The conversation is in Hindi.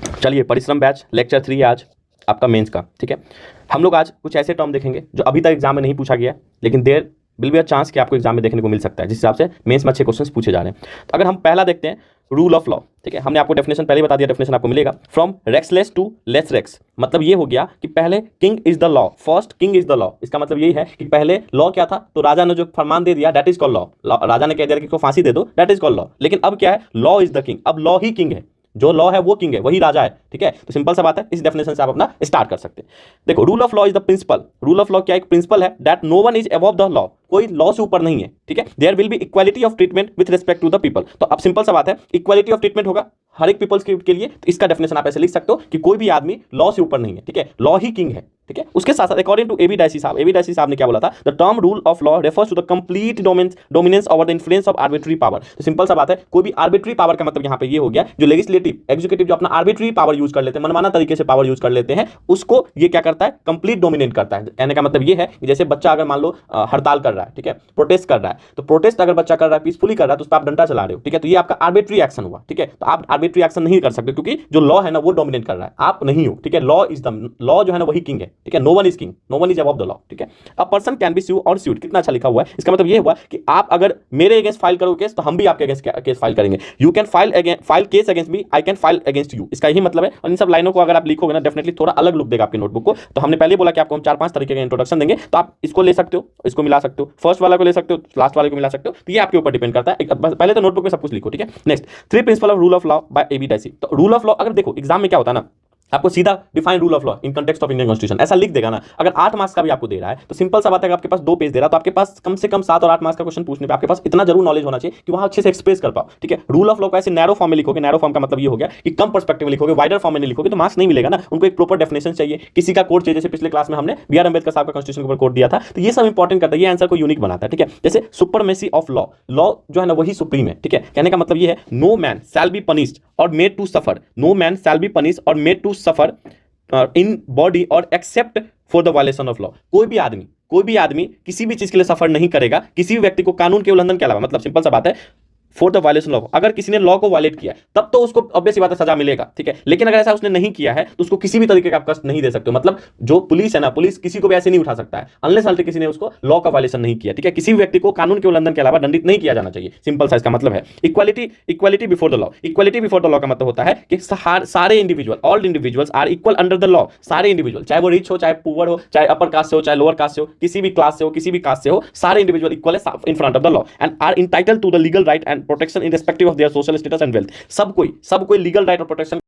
चलिए, परिश्रम बैच लेक्चर 3 आज आपका मेंस का। ठीक है, हम लोग आज कुछ ऐसे टर्म देखेंगे जो अभी तक एग्जाम में नहीं पूछा गया, लेकिन there will be a chance कि आपको एग्जाम में देखने को मिल सकता है, जिस हिसाब से मेंस में अच्छे क्वेश्चंस पूछे जा रहे हैं। तो अगर हम पहला देखते हैं, रूल ऑफ लॉ। ठीक है, हमने आपको डेफिनेशन पहले बता दिया, डेफिनेशन आपको मिलेगा। फ्रॉम रेक्सलेस टू लेस रेक्स, मतलब ये हो गया कि पहले king is the law, first king is the law. इसका मतलब यही है कि पहले लॉ क्या था, तो राजा ने जो फरमान दे दिया दैट इज कॉल्ड लॉ। राजा ने कह दिया कि इसको फांसी दे दो, दैट इज कॉल्ड लॉ। लेकिन अब क्या है, लॉ इज द किंग, अब लॉ ही किंग है, जो लॉ है वो किंग है, वही राजा है। ठीक है, तो सिंपल सा बात है, इस डेफिनेशन से आप अपना स्टार्ट कर सकते हैं। देखो, rule of law is the principle. Rule of law क्या एक प्रिंसिपल है, that no one is above the law, कोई लॉ से ऊपर नहीं है। ठीक है, there will be equality of treatment with respect to the people. तो अब सिंपल सा बात है, इक्वालिटी ऑफ ट्रीटमेंट होगा हर एक पीपल्स के लिए। तो इसका डेफिनेशन आप ऐसे लिख सकते हो कि कोई भी आदमी लॉ से ऊपर नहीं है। ठीक है, लॉ ही किंग है। ठीक है, उसके साथ साथ अकॉर्डिंग टू एबी डायसी साहब ने क्या बोला था, the term rule of law refers to the complete dominance over the influence of arbitrary power. तो सिंपल सा बात है, कोई भी आर्बिट्री पावर का मतलब यहां पे ये हो गया, जो लेजिस्लेटिव एग्जीक्यूटिव जो अपना आर्बिट्री पावर यूज कर लेते हैं, मनमाना तरीके से पावर यूज कर लेते हैं, उसको ये क्या करता है, कंप्लीट डोमिनेट करता है। कहने का मतलब ये है कि जैसे बच्चा अगर मान लो हड़ताल कर रहा है, ठीक है, प्रोटेस्ट कर रहा है, तो प्रोटेस्ट अगर बच्चा कर रहा है, पीसफुली कर रहा है, तो उस पर आप डंडा चला रहे हो। ठीक है, तो ये आपका आर्बिट्री एक्शन हुआ। ठीक है, तो आप आर्बिट्री एक्शन नहीं कर सकते, क्योंकि जो लॉ है ना वो डोमिनेट कर रहा है, आप नहीं हो। ठीक है, लॉ इज द लॉ, जो है ना वही किंग है। ठीक है, no one is king, no one is above the law. ठीक है, a person can be sue और सूड, कितना अच्छा लिखा हुआ है। इसका मतलब ये हुआ कि आप अगर मेरे अगेंस्ट फाइल करोगे केस, तो हम भी आपके अगेंस्ट केस फाइल करेंगे। You can file case against me, I can file against you, इसका यही मतलब है। और इन सब लाइनों को अगर आप लिखोगे ना, डेफिनेटली थोड़ा अलग लुक देगा आपकी नोटबुक को। तो हमने पहले बोला कि आपको हम 4-5 तरीके का इंट्रोडक्शन देंगे, तो आप इसको ले सकते हो, इसको मिला सकते हो, फर्स्ट वाला को ले सकते हो, लास्ट वाले को मिला सकते हो। तो ये आपके ऊपर डिपेंड करता है। पहले तो नोटबुक में सब कुछ लिखो। ठीक है, next 3 principle of rule of law by A B Dicey. तो रूल ऑफ लॉ अगर देखो एग्जाम में क्या होता है ना, आपको सीधा define rule of law in context of Indian constitution ऐसा लिख देगा ना। अगर 8 मार्क्स का भी आपको दे रहा है, तो सिंपल सा बात है, आपके पास 2 पेज दे रहा है, तो आपके पास कम से कम 7 और 8 मार्क्स का क्वेश्चन पूछने पे आपके पास इतना जरूर नॉलेज होना चाहिए कि वहां अच्छे से एक्सप्रेस कर पाओ। ठीक है, रूल ऑफ लॉ को ऐसे नैरो फॉर्म में लिखोगे, नैरो फॉर्म का मतलब ये हो गया कि कम पर्सपेक्टिव में लिखोगे, वाइडर फॉर्म में नहीं लिखोगे, तो मार्क्स नहीं मिलेगा ना। उनको एक प्रॉपर डेफिनेशन चाहिए, किसी का कोड चाहिए। जैसे पिछले क्लास में हमने बी.आर. अंबेडकर साहब का कॉन्स्टिट्यूशन के ऊपर कोड दिया था, तो ये सब इंपॉर्टेंट करता है, ये आंसर को यूनिक बनाता है। ठीक है, जैसे सुपरमेसी ऑफ लॉ, लॉ जो है ना वही सुप्रीम है। ठीक है, कहने का मतलब ये है, no man shall be punished or made to suffer, no man shall be punished or made to suffer in body or except for the violation of law. कोई भी आदमी किसी भी चीज के लिए सफर नहीं करेगा, किसी भी व्यक्ति को कानून के उल्लंघन के अलावा। मतलब सिंपल सा बात है, फॉर द वायलेशन ऑफ, अगर किसी ने लॉ को वायलेट किया तब तो उसको ऑब्वियस बात है सजा मिलेगा। ठीक है, लेकिन अगर ऐसा उसने नहीं किया है तो उसको किसी भी तरीके का आप कष्ट नहीं दे सकते हो। मतलब जो पुलिस है ना, पुलिस किसी को भी ऐसे नहीं उठा सकता है अनलेस अनटिल किसी ने उसको लॉ का वायलेशन नहीं किया। ठीक है, किसी भी व्यक्ति को कानून के उल्लंघन के अलावा दंडित नहीं किया जाना चाहिए। सिंपल सा इसका मतलब है। Equality before the law, equality before the law का मतलब होता है कि सारे individual, all individuals are equal under the law. सारे इंडिविजुअल, चाहे वो रिच हो, चाहे पुअर हो, चाहे अपर कास्ट से हो, चाहे लोअर कास्ट से हो, किसी भी क्लास से हो, किसी भी कास्ट से हो, सारे इंडिविजुअल इक्वल है in front of the law and are entitled to the legal right and protection in respect of their social status and wealth. सब कोई लीगल राइट और प्रोटेक्शन